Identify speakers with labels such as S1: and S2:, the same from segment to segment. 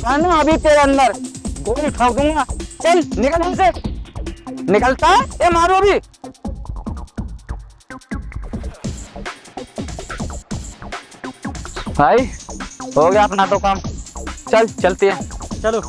S1: ना अभी तेरे अंदर गोली ठोक दूंगा। चल निकल यहाँ से। निकलता है ये मारो अभी। भाई हो गया अपना तो काम, चल चलते हैं।
S2: चलो।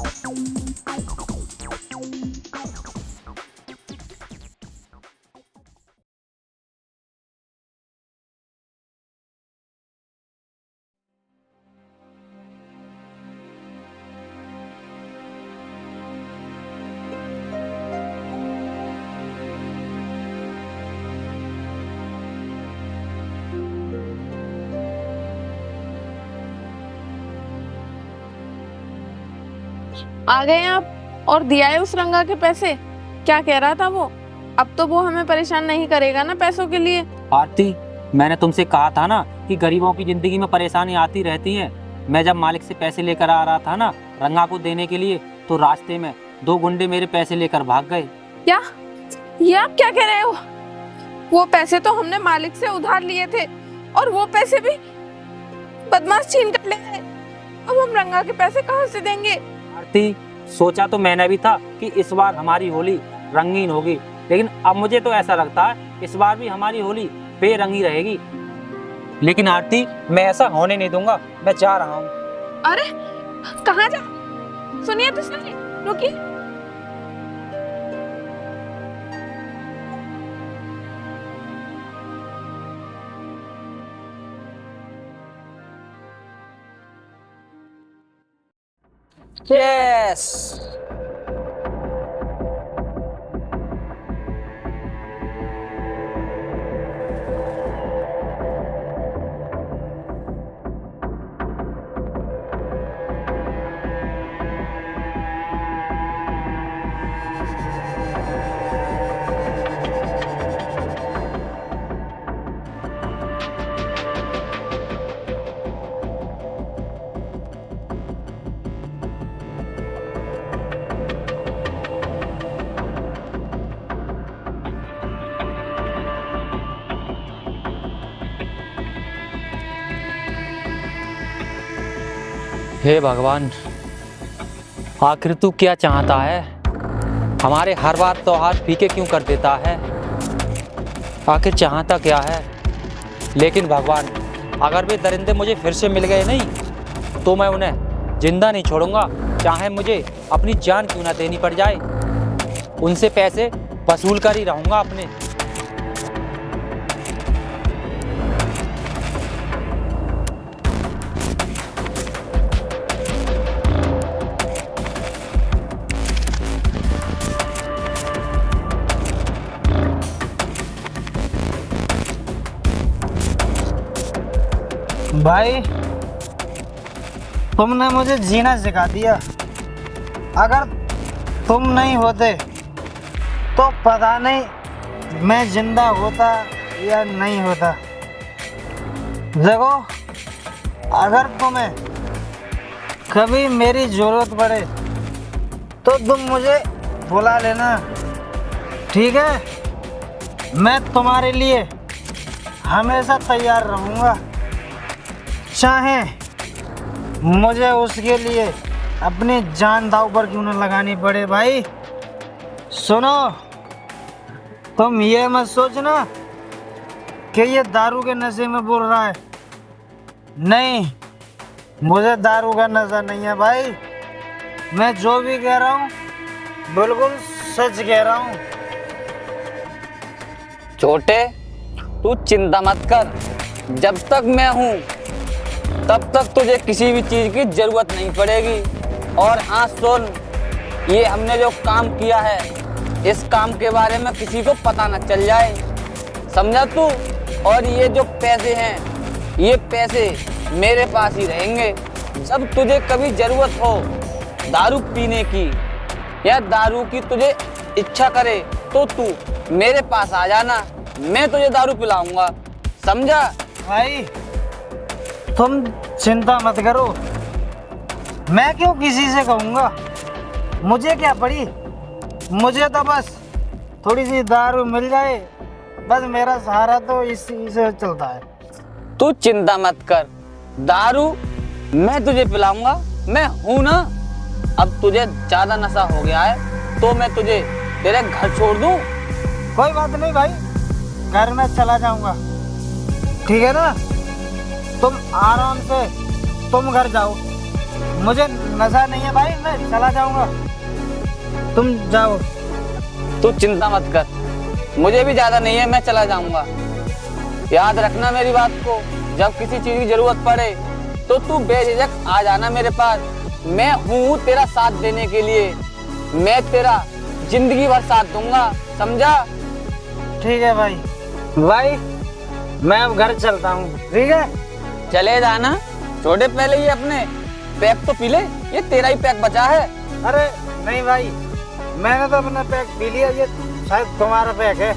S3: आ गए आप और दिया है उस रंगा के पैसे? क्या कह रहा था वो? अब तो वो हमें परेशान नहीं करेगा ना पैसों के लिए?
S2: आरती, मैंने तुमसे कहा था ना कि गरीबों की जिंदगी में परेशानी आती रहती है। मैं जब मालिक से पैसे लेकर आ रहा था ना रंगा को देने के लिए, तो रास्ते में 2 गुंडे मेरे पैसे लेकर भाग गए।
S3: क्या? ये आप क्या कह रहे हो? वो पैसे तो हमने मालिक से उधार लिए थे और वो पैसे भी बदमाश छीन कर ले गए। अब हम रंगा के पैसे कहाँ से देंगे?
S2: आरती, सोचा तो मैंने भी था कि इस बार हमारी होली रंगीन होगी, लेकिन अब मुझे तो ऐसा लगता है इस बार भी हमारी होली बेरंगी रहेगी। लेकिन आरती, मैं ऐसा होने नहीं दूंगा। मैं जा रहा हूँ।
S3: अरे कहाँ जा? सुनिए तो सही, रुकिए।
S1: यस।
S2: हे भगवान, आखिर तू क्या चाहता है? हमारे हर बार त्योहार फीके क्यों कर देता है? आखिर चाहता क्या है? लेकिन भगवान, अगर वे दरिंदे मुझे फिर से मिल गए नहीं तो मैं उन्हें जिंदा नहीं छोड़ूंगा, चाहे मुझे अपनी जान क्यों ना देनी पड़ जाए। उनसे पैसे वसूल कर ही रहूंगा अपने।
S4: भाई, तुमने मुझे जीना सिखा दिया। अगर तुम नहीं होते तो पता नहीं मैं जिंदा होता या नहीं होता। देखो, अगर तुम्हें कभी मेरी ज़रूरत पड़े तो तुम मुझे बुला लेना, ठीक है? मैं तुम्हारे लिए हमेशा तैयार रहूँगा, चाहे मुझे उसके लिए अपनी जान दांव पर क्यों न लगानी पड़े। भाई सुनो, तुम ये मत सोचना कि ये दारू के नशे में बोल रहा है। नहीं, मुझे दारू का नशा नहीं है भाई। मैं जो भी कह रहा हूँ बिल्कुल सच कह रहा हूँ।
S1: छोटे, तू चिंता मत कर। जब तक मैं हूँ तब तक तुझे किसी भी चीज की जरूरत नहीं पड़ेगी। और हाँ सुन, ये हमने जो काम किया है, इस काम के बारे में किसी को पता न चल जाए, समझा तू? और ये जो पैसे हैं, ये पैसे मेरे पास ही रहेंगे। जब तुझे कभी जरूरत हो दारू पीने की या दारू की तुझे इच्छा करे तो तू मेरे पास आ जाना, मैं तुझे दारू पिलाऊंगा, समझा?
S4: भाई तुम चिंता मत करो, मैं क्यों किसी से कहूँगा। मुझे क्या पड़ी, मुझे तो बस थोड़ी सी दारू मिल जाए, बस मेरा सहारा तो इसी से चलता है।
S1: तू चिंता मत कर, दारू मैं तुझे पिलाऊंगा, मैं हूं ना, अब तुझे ज्यादा नशा हो गया है तो मैं तुझे तेरे घर छोड़ दूं?
S4: कोई बात नहीं भाई, घर में चला जाऊंगा, ठीक है ना। तुम आराम से तुम घर जाओ, मुझे नशा नहीं है भाई, मैं चला जाऊंगा, तुम जाओ।
S1: तू चिंता मत कर, मुझे भी ज्यादा नहीं है, मैं चला जाऊंगा। याद रखना मेरी बात को, जब किसी चीज की जरूरत पड़े तो तू बेझिझक आ जाना मेरे पास। मैं हूँ तेरा साथ देने के लिए, मैं तेरा जिंदगी भर साथ दूंगा, समझा?
S4: ठीक है भाई। भाई मैं अब घर चलता हूँ, ठीक है।
S1: चले जाना, छोटे पहले ये अपने पैक तो पी ले, ये तेरा ही पैक बचा है।
S4: अरे नहीं भाई, मैंने तो अपना पैक पी लिया, ये शायद तुम्हारा पैक है।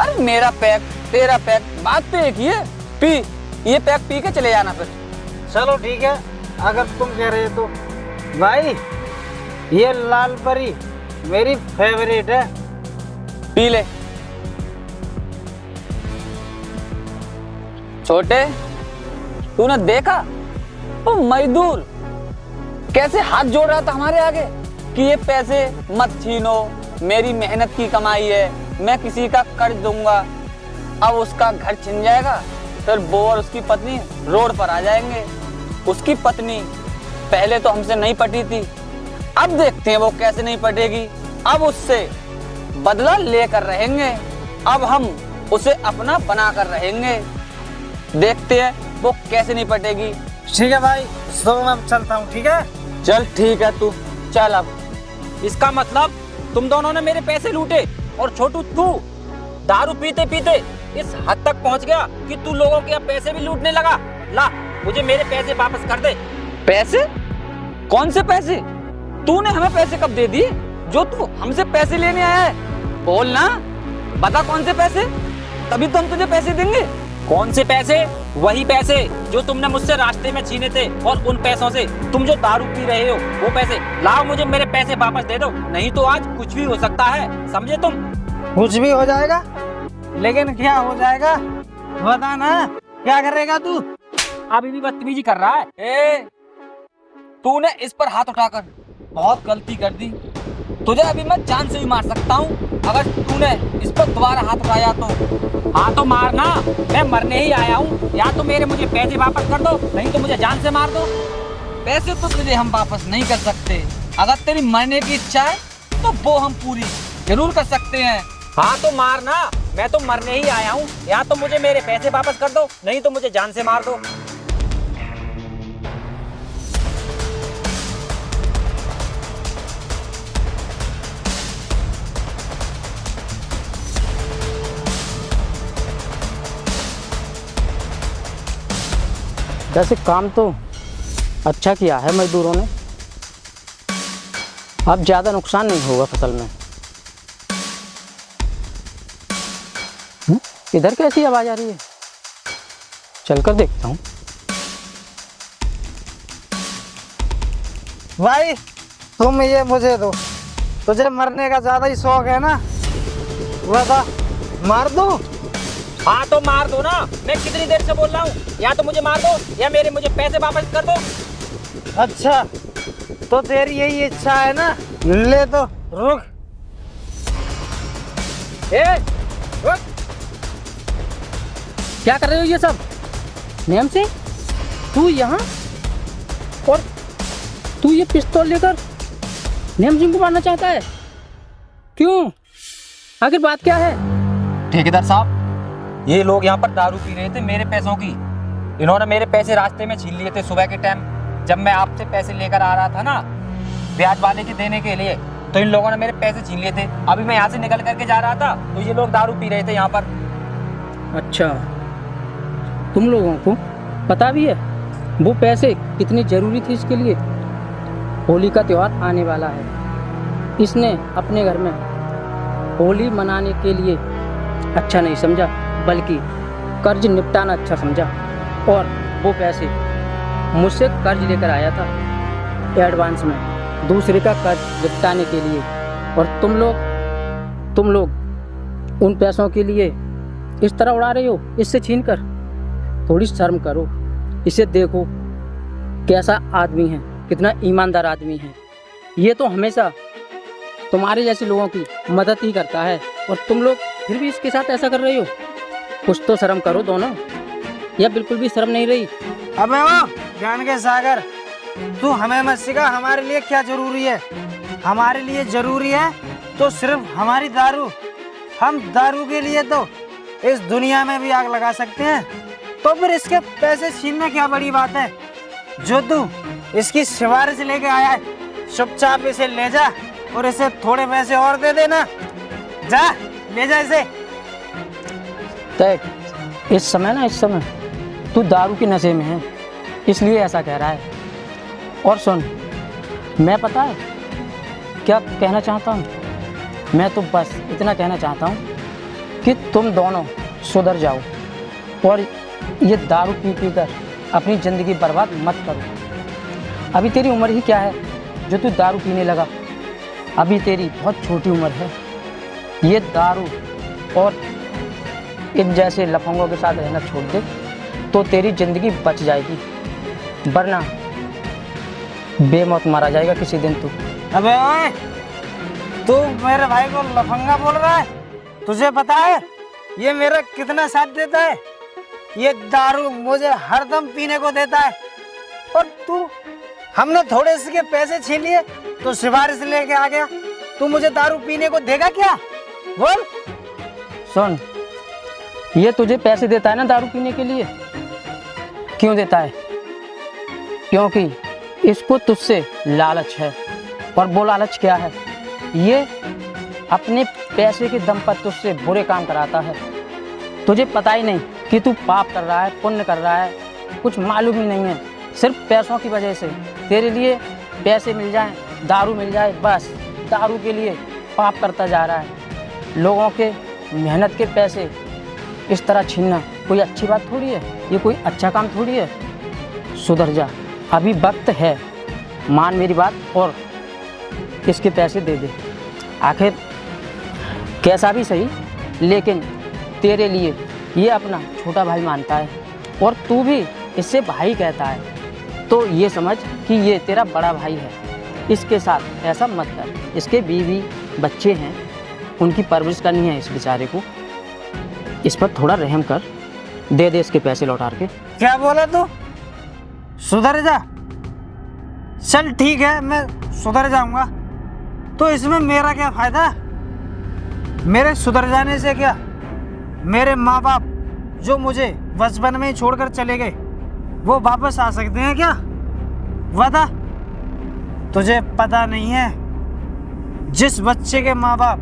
S1: अरे मेरा पैक तेरा पैक, बात तो एक ही है। पी, ये पैक पी के चले जाना फिर।
S4: चलो ठीक है, अगर तुम कह रहे हो तो। भाई ये लाल परी मेरी फेवरेट है।
S1: पी ले। छोटे, तूने देखा वो मजदूर कैसे हाथ जोड़ रहा था हमारे आगे कि ये पैसे मत छीनो, मेरी मेहनत की कमाई है, मैं किसी का कर्ज दूंगा। अब उसका घर छिन जाएगा, फिर वो और उसकी पत्नी रोड पर आ जाएंगे। उसकी पत्नी पहले तो हमसे नहीं पटी थी, अब देखते हैं वो कैसे नहीं पटेगी। अब उससे बदला लेकर रहेंगे, अब हम उसे अपना बना कर रहेंगे। देखते हैं वो कैसे नहीं पटेगी।
S4: ठीक है भाई, तो मैं चलता हूँ, ठीक है।
S1: चल ठीक है, तू चल अब।
S2: इसका मतलब तुम दोनों ने मेरे पैसे लूटे और छोटू तू दारू पीते पीते इस हद तक पहुंच गया कि तू लोगों के पैसे भी लूटने लगा। ला, मुझे मेरे पैसे वापस कर दे।
S1: पैसे? कौन से पैसे? तूने हमें पैसे कब दे दिए जो तू हमसे पैसे लेने आया है? बोल ना, बता कौन से पैसे, तभी तो हम तुझे पैसे देंगे।
S2: कौन से पैसे? वही पैसे जो तुमने मुझसे रास्ते में छीने थे, और उन पैसों से तुम जो दारू पी रहे हो वो पैसे। लाओ, मुझे मेरे पैसे वापस दे दो, नहीं तो आज कुछ भी हो सकता है, समझे तुम?
S4: कुछ भी हो जाएगा, लेकिन क्या हो जाएगा बता ना, क्या करेगा तू?
S2: अभी भी बदतमीजी कर रहा है।
S1: तूने इस पर हाथ उठाकर बहुत गलती कर दी, तुझे अभी मैं जान से भी मार सकता हूँ अगर तूने इस पर दोबारा हाथ उठाया तो।
S2: हाँ तो मारना, मैं मरने ही आया हूँ। या तो मेरे मुझे पैसे वापस कर दो, नहीं तो मुझे जान से मार दो।
S1: पैसे तो तुझे हम वापस नहीं कर सकते, अगर तेरी मरने की इच्छा है तो वो हम पूरी जरूर कर सकते हैं।
S2: हाँ तो मारना, मैं तो मरने ही आया हूँ। या तो मुझे मेरे पैसे वापस कर दो, नहीं तो मुझे जान से मार दो।
S5: वैसे काम तो अच्छा किया है मजदूरों ने, अब ज़्यादा नुकसान नहीं होगा फसल में। इधर कैसी आवाज़ आ रही है, चलकर देखता हूँ।
S4: भाई तुम ये मुझे दो, तुझे मरने का ज्यादा ही शौक है ना, बता मार दो।
S2: हाँ तो मार दो ना, मैं कितनी देर से बोल रहा हूँ। या तो मुझे मार दो या मुझे पैसे वापस कर दो।
S4: अच्छा तो तेरी यही इच्छा है ना, ले तो रुक।
S2: रुक।
S5: क्या कर रहे हो ये सब? नेम से तू यहाँ, और तू ये पिस्तौल लेकर नेम सिंह को मारना चाहता है? क्यों, आखिर बात क्या है?
S2: ठेकेदार साहब, ये लोग यहाँ पर दारू पी रहे थे मेरे पैसों की। इन्होंने मेरे पैसे रास्ते में छीन लिए थे सुबह के टाइम, जब मैं आपसे पैसे लेकर आ रहा था ना ब्याज वाले के देने के लिए, तो इन लोगों ने मेरे पैसे छीन लिए थे। अभी मैं यहाँ से निकल करके जा रहा था तो ये लोग दारू पी रहे थे यहाँ पर।
S5: अच्छा, तुम लोगों को पता भी है वो पैसे कितनी ज़रूरी थी इसके लिए? होली का त्यौहार आने वाला है, इसने अपने घर में होली मनाने के लिए अच्छा नहीं समझा, बल्कि कर्ज निपटाना अच्छा समझा। और वो पैसे मुझसे कर्ज लेकर आया था एडवांस में, दूसरे का कर्ज निपटाने के लिए। और तुम लोग उन पैसों के लिए इस तरह उड़ा रहे हो, इससे छीन कर। थोड़ी शर्म करो, इसे देखो कैसा आदमी है, कितना ईमानदार आदमी है। ये तो हमेशा तुम्हारे जैसे लोगों की मदद ही करता है और तुम लोग फिर भी इसके साथ ऐसा कर रहे हो। कुछ तो शर्म करो दोनों, या बिल्कुल भी शर्म नहीं रही।
S4: अबे वो ज्ञान के सागर, तू हमें मत सिखा हमारे लिए क्या जरूरी है। हमारे लिए जरूरी है तो सिर्फ हमारी दारू। हम दारू के लिए तो इस दुनिया में भी आग लगा सकते हैं, तो फिर इसके पैसे छीनना क्या बड़ी बात है। जो तू इसकी सिफारिश लेके आया है, चुपचाप इसे ले जा और इसे थोड़े पैसे और दे देना। जा ले जा इसे।
S5: देख इस समय तू दारू के नशे में है, इसलिए ऐसा कह रहा है। और सुन, मैं पता है क्या कहना चाहता हूँ। मैं तो बस इतना कहना चाहता हूँ कि तुम दोनों सुधर जाओ और ये दारू पी पी कर अपनी ज़िंदगी बर्बाद मत करो। अभी तेरी उम्र ही क्या है जो तू दारू पीने लगा। अभी तेरी बहुत छोटी उम्र है। ये दारू और इन जैसे लफंगों के साथ रहना छोड़ दे तो तेरी ज़िंदगी बच जाएगी, वरना बेमौत मारा जाएगा किसी दिन तू।
S4: अबे ओए, तू मेरे भाई को लफंगा बोल रहा है? तुझे पता है ये मेरा कितना साथ देता है? ये दारू मुझे हरदम पीने को देता है और तू, हमने थोड़े से के पैसे छीन लिए तो सिफारिश लेके आ गया। तू मुझे दारू पीने को देगा क्या? बोल।
S5: सुन, ये तुझे पैसे देता है ना दारू पीने के लिए। क्यों देता है? क्योंकि इसको तुझसे लालच है। और वो लालच क्या है? ये अपने पैसे के दम पर तुझसे बुरे काम कराता है। तुझे पता ही नहीं कि तू पाप कर रहा है, पुण्य कर रहा है, कुछ मालूम ही नहीं है। सिर्फ पैसों की वजह से तेरे लिए पैसे मिल जाएं, दारू मिल जाए, बस दारू के लिए पाप करता जा रहा है। लोगों के मेहनत के पैसे इस तरह छीनना कोई अच्छी बात थोड़ी है, ये कोई अच्छा काम थोड़ी है। सुधर जा, अभी वक्त है, मान मेरी बात और इसके पैसे दे दे। आखिर कैसा भी सही, लेकिन तेरे लिए ये अपना छोटा भाई मानता है और तू भी इससे भाई कहता है, तो ये समझ कि ये तेरा बड़ा भाई है। इसके साथ ऐसा मत कर। इसके बीवी बच्चे हैं, उनकी परवरिश करनी है इस बेचारे को। इस पर थोड़ा रहम कर, दे दे इसके पैसे लौटा के।
S4: क्या बोला तू? सुधर जा। चल ठीक है, मैं सुधर जाऊंगा, तो इसमें मेरा क्या फायदा? मेरे सुधर जाने से क्या मेरे माँ बाप जो मुझे बचपन में ही छोड़कर चले गए वो वापस आ सकते हैं क्या? बता। तुझे पता नहीं है, जिस बच्चे के माँ बाप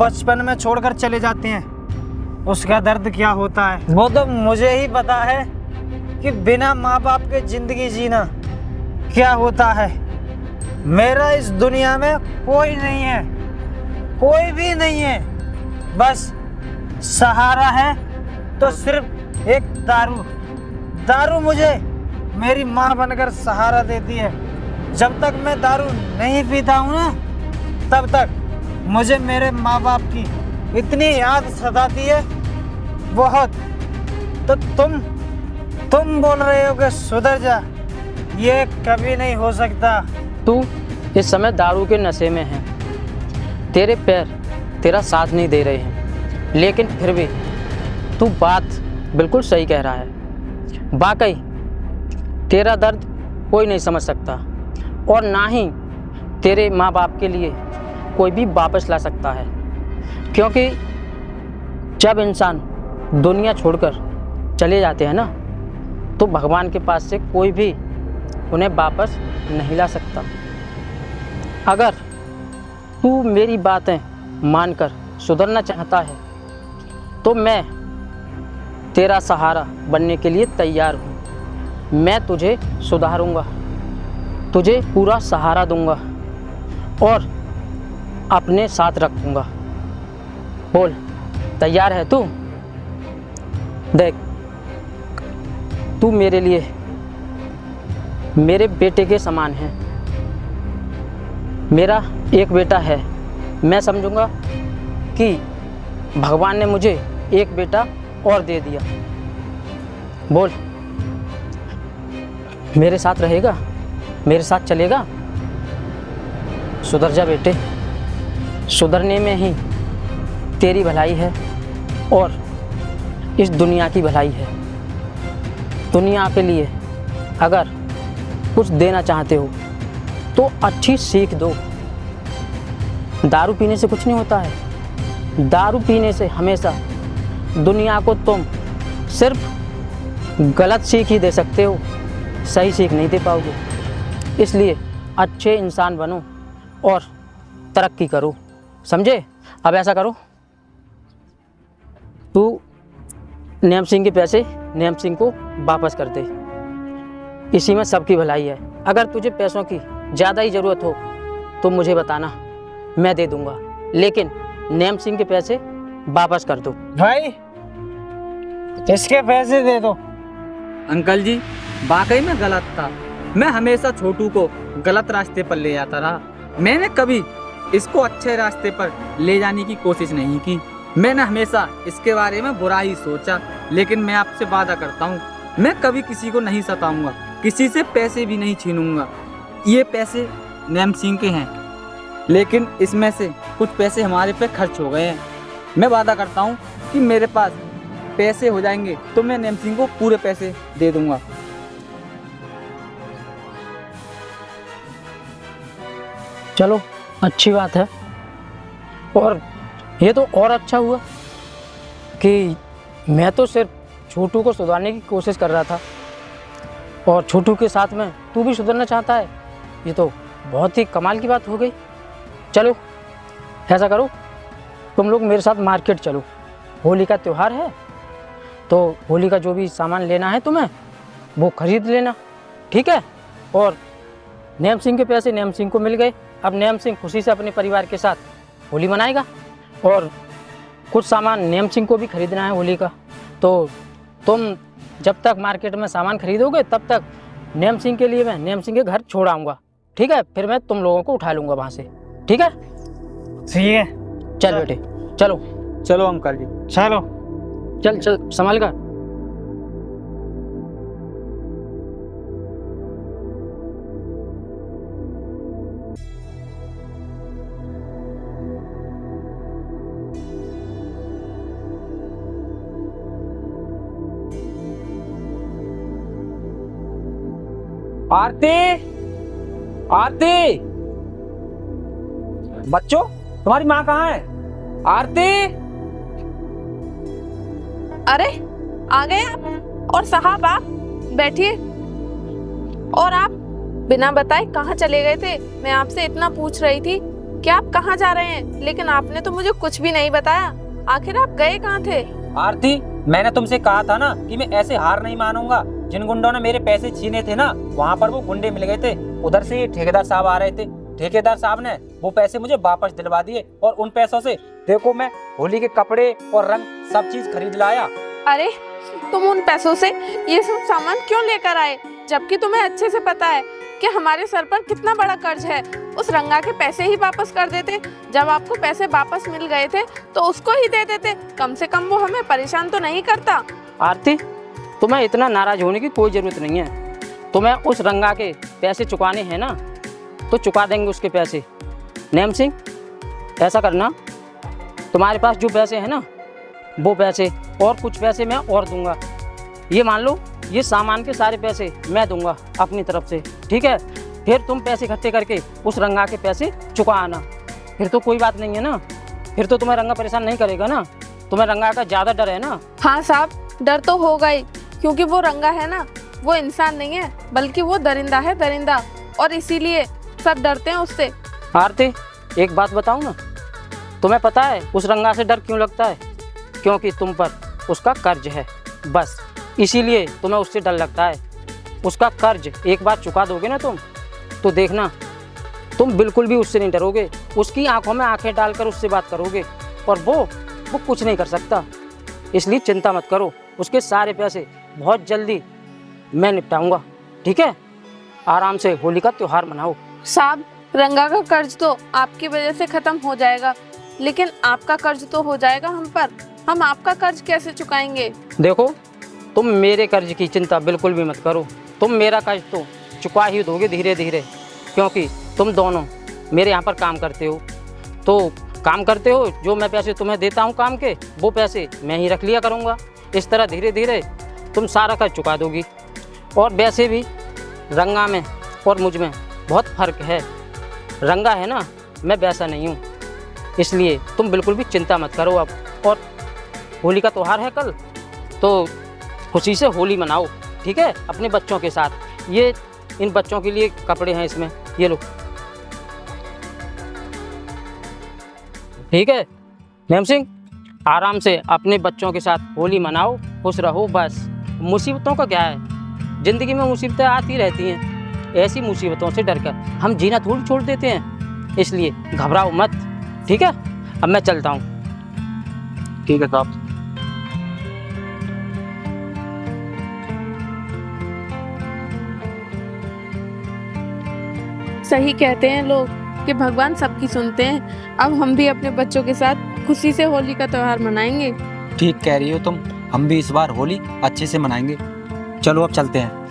S4: बचपन में छोड़कर चले जाते हैं उसका दर्द क्या होता है। वो तो मुझे ही पता है कि बिना माँ बाप के जिंदगी जीना क्या होता है। मेरा इस दुनिया में कोई नहीं है, कोई भी नहीं है। बस सहारा है तो सिर्फ एक दारू। दारू मुझे मेरी माँ बनकर सहारा देती है। जब तक मैं दारू नहीं पीता हूँ ना, तब तक मुझे मेरे माँ बाप की इतनी याद सताती है, बहुत। तो तुम बोल रहे हो कि सुधर जा, ये कभी नहीं हो सकता।
S5: तू इस समय दारू के नशे में है, तेरे पैर तेरा साथ नहीं दे रहे हैं, लेकिन फिर भी तू बात बिल्कुल सही कह रहा है। वाकई तेरा दर्द कोई नहीं समझ सकता और ना ही तेरे माँ बाप के लिए कोई भी वापस ला सकता है, क्योंकि जब इंसान दुनिया छोड़कर चले जाते हैं ना, तो भगवान के पास से कोई भी उन्हें वापस नहीं ला सकता। अगर तू मेरी बातें मानकर सुधरना चाहता है तो मैं तेरा सहारा बनने के लिए तैयार हूँ। मैं तुझे सुधारूँगा, तुझे पूरा सहारा दूँगा और अपने साथ रखूँगा। बोल, तैयार है तू? देख, तू मेरे लिए मेरे बेटे के समान है। मेरा एक बेटा है, मैं समझूंगा कि भगवान ने मुझे एक बेटा और दे दिया। बोल, मेरे साथ रहेगा, मेरे साथ चलेगा? सुधर जा बेटे, सुधरने में ही तेरी भलाई है और इस दुनिया की भलाई है। दुनिया के लिए अगर कुछ देना चाहते हो तो अच्छी सीख दो। दारू पीने से कुछ नहीं होता है। दारू पीने से हमेशा दुनिया को तुम सिर्फ गलत सीख ही दे सकते हो, सही सीख नहीं दे पाओगे। इसलिए अच्छे इंसान बनो और तरक्की करो, समझे? अब ऐसा करो, तू नेम सिंह के पैसे नेम सिंह को वापस कर दे। इसी में सबकी भलाई है। अगर तुझे पैसों की ज़्यादा ही ज़रूरत हो तो मुझे बताना, मैं दे दूंगा, लेकिन नेम सिंह के पैसे वापस कर दो।
S4: भाई इसके पैसे दे दो।
S1: अंकल जी वाकई में गलत था। मैं हमेशा छोटू को गलत रास्ते पर ले जाता रहा। मैंने कभी इसको अच्छे रास्ते पर ले जाने की कोशिश नहीं की। मैंने हमेशा इसके बारे में बुरा ही सोचा। लेकिन मैं आपसे वादा करता हूँ, मैं कभी किसी को नहीं सताऊंगा, किसी से पैसे भी नहीं छीनूंगा। ये पैसे नेम सिंह के हैं, लेकिन इसमें से कुछ पैसे हमारे पे खर्च हो गए हैं। मैं वादा करता हूँ कि मेरे पास पैसे हो जाएंगे तो मैं नेम सिंह को पूरे पैसे दे दूंगा।
S5: चलो अच्छी बात है। और ये तो और अच्छा हुआ कि मैं तो सिर्फ छोटू को सुधारने की कोशिश कर रहा था और छोटू के साथ में तू भी सुधरना चाहता है। ये तो बहुत ही कमाल की बात हो गई। चलो ऐसा करो, तुम लोग मेरे साथ मार्केट चलो। होली का त्यौहार है तो होली का जो भी सामान लेना है तुम्हें वो खरीद लेना, ठीक है? और नेम सिंह के पैसे नेम सिंह को मिल गए। अब नेम सिंह खुशी से अपने परिवार के साथ होली मनाएगा और कुछ सामान नेम सिंह को भी खरीदना है होली का। तो तुम जब तक मार्केट में सामान खरीदोगे तब तक नेम सिंह के लिए मैं नेम सिंह के घर छोड़ आऊँगा, ठीक है? फिर मैं तुम लोगों को उठा लूँगा वहाँ से, ठीक है?
S4: ठीक है,
S5: चल बेटे चलो।
S1: चलो अंकल जी।
S4: चलो।
S5: चल चल संभाल कर।
S2: आरती, आरती, बच्चों तुम्हारी माँ कहाँ है? आरती,
S3: अरे आ गए आप। और साहब आप बैठिए। और आप बिना बताए कहाँ चले गए थे? मैं आपसे इतना पूछ रही थी कि आप कहाँ जा रहे हैं, लेकिन आपने तो मुझे कुछ भी नहीं बताया। आखिर आप गए कहाँ थे?
S2: आरती, मैंने तुमसे कहा था ना कि मैं ऐसे हार नहीं मानूंगा। जिन गुंडों ने मेरे पैसे छीने थे ना, वहाँ पर वो गुंडे मिल गए थे। उधर से ये ठेकेदार साहब आ रहे थे। ठेकेदार साहब ने वो पैसे मुझे वापस दिलवा दिए और उन पैसों से देखो मैं होली के कपड़े और रंग सब चीज खरीद लाया।
S3: अरे तुम उन पैसों से ये सब सामान क्यों लेकर आए, जबकि तुम्हें अच्छे से पता है कि हमारे सर पर कितना बड़ा कर्ज है। उस रंगा के पैसे ही वापस कर देते। जब आपको पैसे वापस मिल गए थे तो उसको ही दे देते, कम से कम वो हमें परेशान तो नहीं करता।
S5: आरती, तुम्हें इतना नाराज होने की कोई ज़रूरत नहीं है। तुम्हें उस रंगा के पैसे चुकाने हैं ना तो चुका देंगे उसके पैसे। नेम सिंह, ऐसा करना, तुम्हारे पास जो पैसे हैं ना वो पैसे और कुछ पैसे मैं और दूंगा। ये मान लो ये सामान के सारे पैसे मैं दूंगा अपनी तरफ से, ठीक है? फिर तुम पैसे इकट्ठे करके उस रंगा के पैसे चुका आना। फिर तो कोई बात नहीं है ना, फिर तो तुम्हें रंगा परेशान नहीं करेगा ना। तुम्हें रंगा का ज़्यादा डर है ना?
S3: हाँ साहब, डर तो होगा ही, क्योंकि वो रंगा है ना, वो इंसान नहीं है बल्कि वो दरिंदा है, दरिंदा, और इसीलिए सब डरते हैं उससे।
S5: आरती, एक बात बताऊं ना, तुम्हें पता है उस रंगा से डर क्यों लगता है? क्योंकि तुम पर उसका कर्ज है, बस इसीलिए तुम्हें उससे डर लगता है। उसका कर्ज एक बार चुका दोगे ना तुम, तो देखना तुम बिल्कुल भी उससे नहीं डरोगे। उसकी आंखों में आंखें डालकर उससे बात करोगे और वो कुछ नहीं कर सकता। इसलिए चिंता मत करो, उसके सारे पैसे बहुत जल्दी मैं निपटाऊंगा, ठीक है? आराम से होली का त्यौहार मनाओ।
S3: साहब, रंगा का कर्ज तो आपकी वजह से खत्म हो जाएगा, लेकिन आपका कर्ज तो हो जाएगा हम पर। हम आपका कर्ज कैसे चुकाएंगे?
S5: देखो, तुम मेरे कर्ज की चिंता बिल्कुल भी मत करो। तुम मेरा कर्ज तो चुका ही दोगे धीरे धीरे, क्योंकि तुम दोनों मेरे यहाँ पर काम करते हो, तो काम करते हो, जो मैं पैसे तुम्हें देता हूँ काम के, वो पैसे मैं ही रख लिया करूँगा। इस तरह धीरे धीरे तुम सारा खर्च चुका दोगी। और वैसे भी रंगा में और मुझ में बहुत फ़र्क है। रंगा है ना, मैं वैसा नहीं हूँ, इसलिए तुम बिल्कुल भी चिंता मत करो अब। और होली का त्यौहार है कल, तो खुशी से होली मनाओ, ठीक है, अपने बच्चों के साथ। ये इन बच्चों के लिए कपड़े हैं इसमें, ये लो, ठीक है। मेम सिंह, आराम से अपने बच्चों के साथ होली मनाओ, खुश रहो बस। मुसीबतों का क्या है, ज़िंदगी में मुसीबतें आती रहती हैं। ऐसी मुसीबतों से डरकर हम जीना थोड़ी छोड़ देते हैं, इसलिए घबराओ मत, ठीक है। अब मैं चलता हूँ।
S2: ठीक है साहब।
S3: सही कहते हैं लोग कि भगवान सबकी सुनते हैं। अब हम भी अपने बच्चों के साथ खुशी से होली का त्यौहार मनाएंगे।
S2: ठीक कह रही हो तुम, हम भी इस बार होली अच्छे से मनाएंगे। चलो अब चलते हैं।